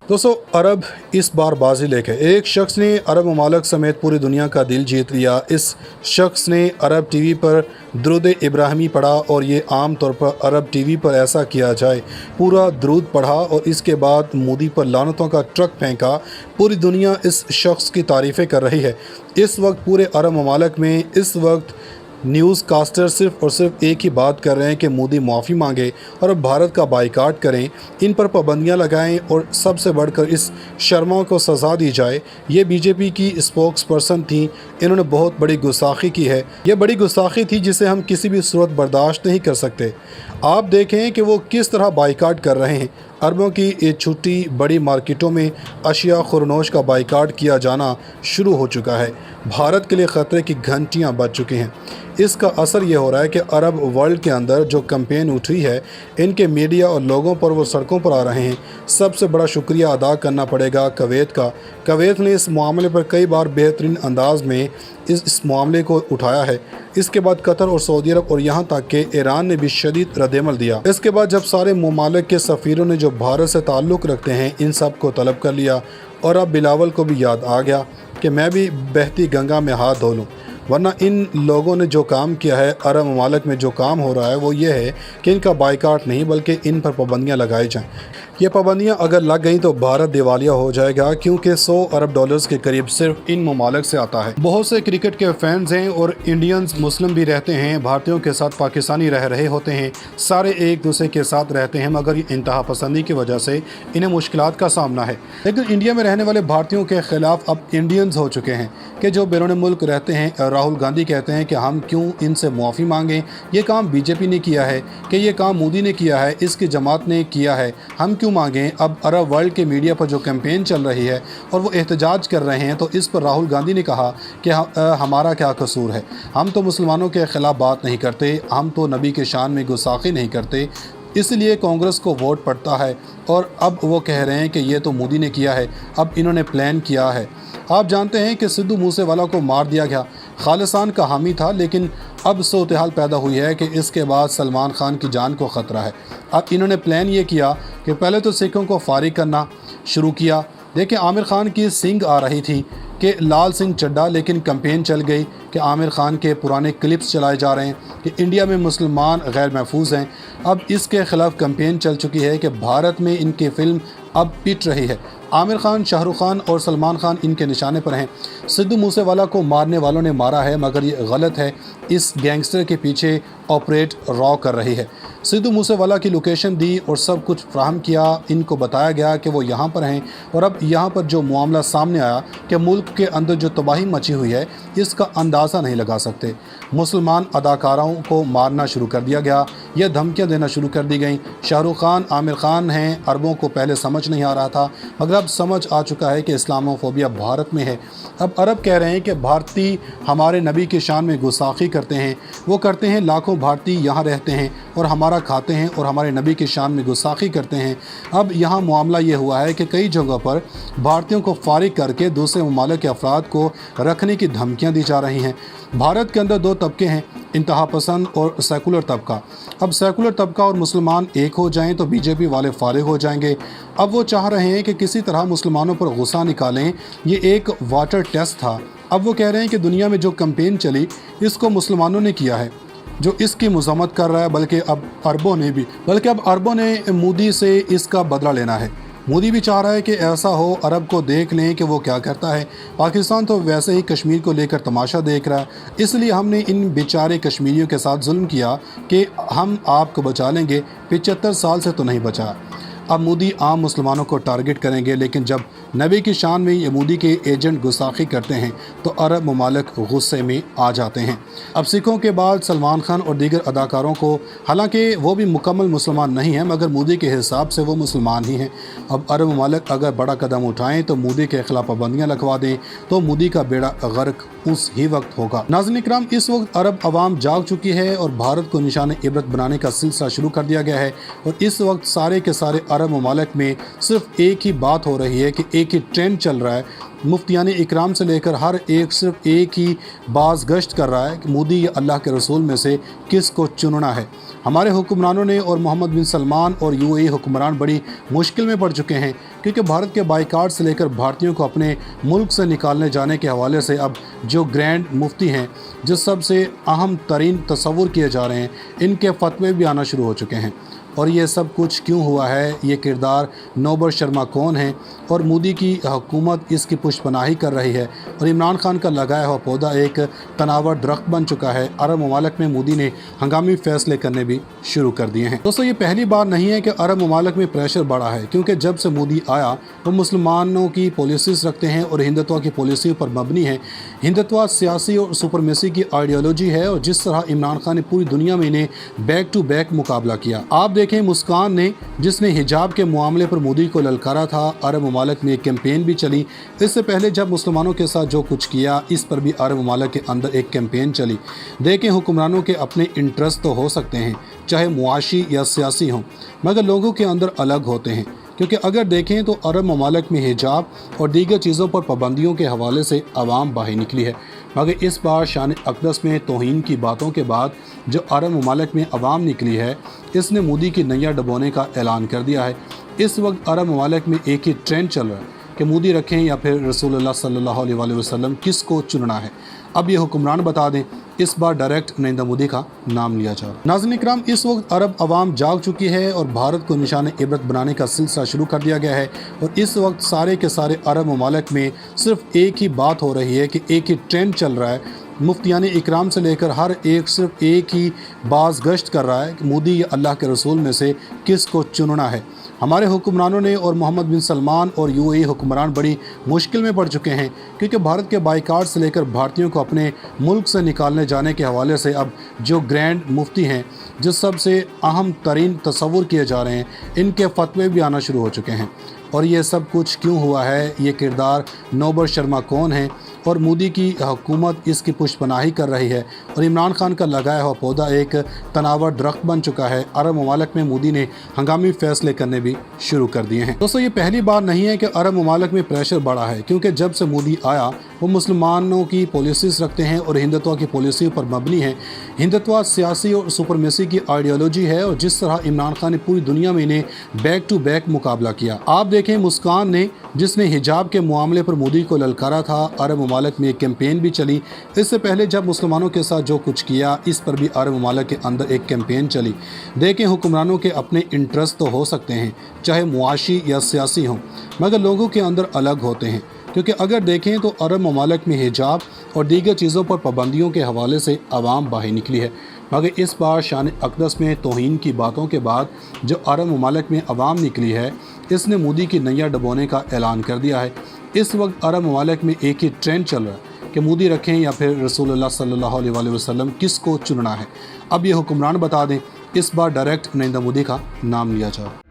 दोस्तों, अरब इस बार बाजी लेके एक शख्स ने अरब ममालिक समेत पूरी दुनिया का दिल जीत लिया। इस शख्स ने अरब टीवी पर दुरूद इब्राहिमी पढ़ा और ये आम तौर पर अरब टीवी पर ऐसा किया जाए। पूरा दुरूद पढ़ा और इसके बाद मोदी पर लानतों का ट्रक फेंका। पूरी दुनिया इस शख्स की तारीफ़ें कर रही है। इस वक्त पूरे अरब ममालिक में इस वक्त न्यूज़ कास्टर सिर्फ़ और सिर्फ एक ही बात कर रहे हैं कि मोदी माफ़ी मांगे और अब भारत का बाइकाट करें, इन पर पाबंदियां लगाएं और सबसे बढ़कर इस शर्मा को सज़ा दी जाए। ये बीजेपी की स्पोक्स पर्सन थी, इन्होंने बहुत बड़ी गुस्ताखी की है। ये बड़ी गुस्ताखी थी जिसे हम किसी भी सूरत बर्दाश्त नहीं कर सकते। आप देखें कि वो किस तरह बाइकाट कर रहे हैं। अरबों की ये छुट्टी बड़ी मार्केटों में अशिया खुरनोश का बाइकाट किया जाना शुरू हो चुका है। भारत के लिए ख़तरे की घंटियां बज चुकी हैं। इसका असर ये हो रहा है कि अरब वर्ल्ड के अंदर जो कैंपेन उठी है, इनके मीडिया और लोगों पर वो सड़कों पर आ रहे हैं। सबसे बड़ा शुक्रिया अदा करना पड़ेगा कवैत का। कवैत ने इस मामले पर कई बार बेहतरीन अंदाज में इस मामले को उठाया है। इसके बाद कतर और सऊदी अरब और यहाँ तक कि ईरान ने भी शदीद रद्दअमल दिया। इसके बाद जब सारे ममालिक के सफ़ीरों ने जो भारत से ताल्लुक़ रखते हैं, इन सब को तलब कर लिया और अब बिलावल को भी याद आ गया कि मैं भी बहती गंगा में हाथ धो लूँ। वरना इन लोगों ने जो काम किया है, अरब ममालिक में जो काम हो रहा है वो ये है कि इनका बाइकाट नहीं बल्कि इन पर पाबंदियाँ लगाई जाएँ। ये पाबंदियाँ अगर लग गई तो भारत दिवालिया हो जाएगा, क्योंकि 100 अरब डॉलर्स के करीब सिर्फ इन ममालिक से आता है। बहुत से क्रिकेट के फैंस हैं और इंडियंस मुस्लिम भी रहते हैं, भारतीयों के साथ पाकिस्तानी रह रहे होते हैं, सारे एक दूसरे के साथ रहते हैं, मगर इंतहा पसंदी की वजह से इन्हें मुश्किलात का सामना है। लेकिन इंडिया में रहने वाले भारतीयों के खिलाफ अब इंडियंस हो चुके हैं कि जो बैरून मुल्क रहते हैं। राहुल गांधी कहते हैं कि हम क्यों इनसे मुआफ़ी मांगें, ये काम बीजेपी ने किया है कि ये काम मोदी ने किया है, इसकी जमात ने किया है, हम क्यों मांगें। अब अरब वर्ल्ड के मीडिया पर जो कैंपेन चल रही है और वो एहतजाज कर रहे हैं, तो इस पर राहुल गांधी ने कहा कि हमारा क्या कसूर है, हम तो मुसलमानों के ख़िलाफ़ बात नहीं करते, हम तो नबी के शान में गुस्ताखी नहीं करते, इसलिए कांग्रेस को वोट पड़ता है। और अब वो कह रहे हैं कि ये तो मोदी ने किया है, अब इन्होंने प्लान किया है। आप जानते हैं कि सिद्धू मूसेवाला को मार दिया गया, खालिस्तान का हामी था, लेकिन अब सूरत हाल पैदा हुई है कि इसके बाद सलमान खान की जान को ख़तरा है। अब इन्होंने प्लान ये किया कि पहले तो सिखों को फारिग करना शुरू किया। देखिए, आमिर खान की सिंग आ रही थी कि लाल सिंह चड्ढा, लेकिन कैंपेन चल गई कि आमिर खान के पुराने क्लिप्स चलाए जा रहे हैं कि इंडिया में मुसलमान गैर महफूज हैं। अब इसके ख़िलाफ़ कैंपेन चल चुकी है कि भारत में इनकी फ़िल्म अब पिट रही है। आमिर खान, शाहरुख खान और सलमान खान इनके निशाने पर हैं। सिद्धू मूसेवाला को मारने वालों ने मारा है, मगर ये गलत है। इस गैंगस्टर के पीछे ऑपरेट रॉ कर रही है। सिद्धू मूसेवाला की लोकेशन दी और सब कुछ फ्राहम किया, इनको बताया गया कि वो यहाँ पर हैं। और अब यहाँ पर जो मामला सामने आया कि मुल्क के अंदर जो तबाही मची हुई है, इसका अंदाज़ा नहीं लगा सकते। मुसलमान अदाकारों को मारना शुरू कर दिया गया, यह धमकियाँ देना शुरू कर दी गई। शाहरुख खान, आमिर खान हैं। अरबों को पहले समझ नहीं आ रहा था, मगर अब समझ आ चुका है कि इस्लामोफोबिया भारत में है। अब अरब कह रहे हैं कि भारतीय हमारे नबी के शान में गुस्ताखी करते हैं। वो करते हैं, लाखों भारतीय यहाँ रहते हैं और हमारा खाते हैं और हमारे नबी के शान में गुस्ताखी करते हैं। अब यहाँ मामला ये हुआ है कि कई जगहों पर भारतीयों को फारिग करके दूसरे ममालिक के अफराद को रखने की धमकियाँ दी जा रही हैं। भारत के अंदर दो तबके हैं, इंतहा पसंद और सेकुलर तबका। अब सेकुलर तबका और मुसलमान एक हो जाएं तो बीजेपी वाले फारिग हो जाएंगे। अब वो चाह रहे हैं कि किसी तरह मुसलमानों पर गुस्सा निकालें। ये एक वाटर टेस्ट था। अब वो कह रहे हैं कि दुनिया में जो कैंपेन चली, इसको मुसलमानों ने किया है, जो इसकी मज़म्मत कर रहा है, बल्कि अब अरबों ने मोदी से इसका बदला लेना है। मोदी भी चाह रहा है कि ऐसा हो, अरब को देख लें कि वो क्या करता है। पाकिस्तान तो वैसे ही कश्मीर को लेकर तमाशा देख रहा है, इसलिए हमने इन बेचारे कश्मीरियों के साथ जुल्म किया कि हम आपको बचा लेंगे, 75 साल से तो नहीं बचा। अब मोदी आम मुसलमानों को टारगेट करेंगे, लेकिन जब नबी की शान में ये मोदी के एजेंट गुस्ताखी करते हैं तो अरब ममालिक गुस्से में आ जाते हैं। अब सिखों के बाद सलमान खान और दीगर अदाकारों को, हालांकि वो भी मुकम्मल मुसलमान नहीं हैं, मगर मोदी के हिसाब से वो मुसलमान ही हैं। अब अरब ममालिक अगर बड़ा कदम उठाएं तो मोदी के खिलाफ पाबंदियाँ लगवा दें तो मोदी का बेड़ा गर्क उस ही वक्त होगा। नाज़रीन इकराम, इस वक्त अरब अवाम जाग चुकी है और भारत को निशान इबरत बनाने का सिलसिला शुरू कर दिया गया है। और इस वक्त सारे के सारे अरब ममालिक में सिर्फ एक ही बात हो रही है कि एक ही ट्रेंड चल रहा है मुफ्तियान इकराम से लेकर हर एक सिर्फ एक ही बाज़ गश्त कर रहा है कि मोदी या अल्लाह के रसूल में से किस को चुनना है। हमारे हुक्मरानों ने और मोहम्मद बिन सलमान और यूएई हुक्मरान बड़ी मुश्किल में पड़ चुके हैं, क्योंकि भारत के बाइकाट से लेकर भारतीयों को अपने मुल्क से निकालने जाने के हवाले से अब जो ग्रैंड मुफ्ती हैं, जो सबसे अहम तरीन तस्वुर किए जा रहे हैं, इनके फतवे भी आना शुरू हो चुके हैं। और ये सब कुछ क्यों हुआ है, ये किरदार नौबर शर्मा कौन है और मोदी की हुकूमत इसकी पुष्पनाही कर रही है, और इमरान खान का लगाया हुआ पौधा एक तनावर दरख्त बन चुका है। अरब ममालिक में मोदी ने हंगामी फैसले करने भी शुरू कर दिए हैं। दोस्तों, ये पहली बार नहीं है कि अरब ममालिक में प्रेशर बढ़ा है, क्योंकि जब से मोदी आया वो मुसलमानों की पॉलिसीज़ रखते हैं और हिंदुत्व की पॉलिसी पर मबनी है। हिंदुत्व सियासी और सुपरमेसी की आइडियोलॉजी है, और जिस तरह इमरान खान ने पूरी दुनिया में इन्हें बैक टू बैक मुकाबला किया। आप देखें, मुस्कान ने, जिसने हिजाब के मामले पर मोदी को ललकारा था, अरब ममालिक में एक कैंपेन भी चली। इससे पहले जब मुसलमानों के साथ जो कुछ किया, इस पर भी अरब ममालिक के अंदर एक कैंपेन चली। देखें, हुक्मरानों के अपने इंटरेस्ट तो हो सकते हैं, चाहे मुआशी या सियासी हों, मगर लोगों के अंदर अलग होते हैं। क्योंकि अगर देखें तो अरब ममालिक में हिजाब और दीगर चीज़ों पर पाबंदियों के हवाले से आवाम बाहर निकली है, मगर इस बार शान अक़दस में तौहीन की बातों के बाद जो अरब ममालिक में आवाम निकली है, इसने मोदी की नैया डुबोने का ऐलान कर दिया है। इस वक्त अरब ममालिक में एक ही ट्रेंड चल रहा है कि मोदी रखें या फिर रसूलुल्लाह सल्लल्लाहु अलैहि वसल्लम, किस को चुनना है। अब ये हुक्मरान बता दें, इस बार डायरेक्ट नरेंद्र मोदी का नाम लिया जा रहा है। नाज़रीन इकराम, इस वक्त अरब अवाम जाग चुकी है और भारत को निशान इबरत बनाने का सिलसिला शुरू कर दिया गया है। और इस वक्त सारे के सारे अरब ममालिक में सिर्फ एक ही बात हो रही है कि एक ही ट्रेंड चल रहा है। मुफ्तियान इकराम से लेकर हर एक सिर्फ एक ही बाज़ गश्त कर रहा है कि मोदी या अल्लाह के रसूल में से किस को चुनना है। हमारे हुक्मरानों ने और मोहम्मद बिन सलमान और यूएई हुक्मरान बड़ी मुश्किल में पड़ चुके हैं, क्योंकि भारत के बाइकाट से लेकर भारतीयों को अपने मुल्क से निकालने जाने के हवाले से अब जो ग्रैंड मुफ्ती हैं, जो सबसे अहम तरीन तस्वुर किए जा रहे हैं, इनके फतवे भी आना शुरू हो चुके हैं। और ये सब कुछ क्यों हुआ है, ये किरदार नौबर शर्मा कौन है और मोदी की हुकूमत इसकी पुष्पनाही कर रही है, और इमरान खान का लगाया हुआ पौधा एक तनावर दरख्त बन चुका है। अरब ममालिक में मोदी ने हंगामी फैसले करने भी शुरू कर दिए हैं। दोस्तों, ये पहली बार नहीं है कि अरब ममालिक में प्रेशर बढ़ा है, क्योंकि जब से मोदी आया वो मुसलमानों की पॉलिसीज़ रखते हैं और हिंदुत्व की पॉलिसी पर मबनी है। हिंदुत्व सियासी और सुपरमेसी की आइडियोलॉजी है, और जिस तरह इमरान खान ने पूरी दुनिया में इन्हें बैक टू बैक मुकाबला किया। आप देखें, मुस्कान ने, जिसने हिजाब के मामले पर मोदी को ललकारा था, अरब ममालिक में एक कैंपेन भी चली। इससे पहले जब मुसलमानों के साथ जो कुछ किया, इस पर भी अरब ममालिक के अंदर एक कैंपेन चली। देखें, हुक्मरानों के अपने इंटरेस्ट तो हो सकते हैं, चाहे मुआशी या सियासी हों, मगर लोगों के अंदर अलग होते हैं। क्योंकि अगर देखें तो अरब ममालिक में हिजाब और दीगर चीज़ों पर पाबंदियों के हवाले से आवाम बाहर निकली है, मगर इस बार शान अक़दस में तौहीन की बातों के बाद जो अरब ममालिक में आवाम निकली है, इसने मोदी की नैया डुबोने का ऐलान कर दिया है। इस वक्त अरब ममालिक में एक ही ट्रेंड चल रहा है कि मोदी रखें या फिर रसूलुल्लाह सल्लल्लाहु अलैहि वसल्लम, किस को चुनना है। अब ये हुक्मरान बता दें, इस बार डायरेक्ट नरेंद्र मोदी का नाम लिया जा रहा है।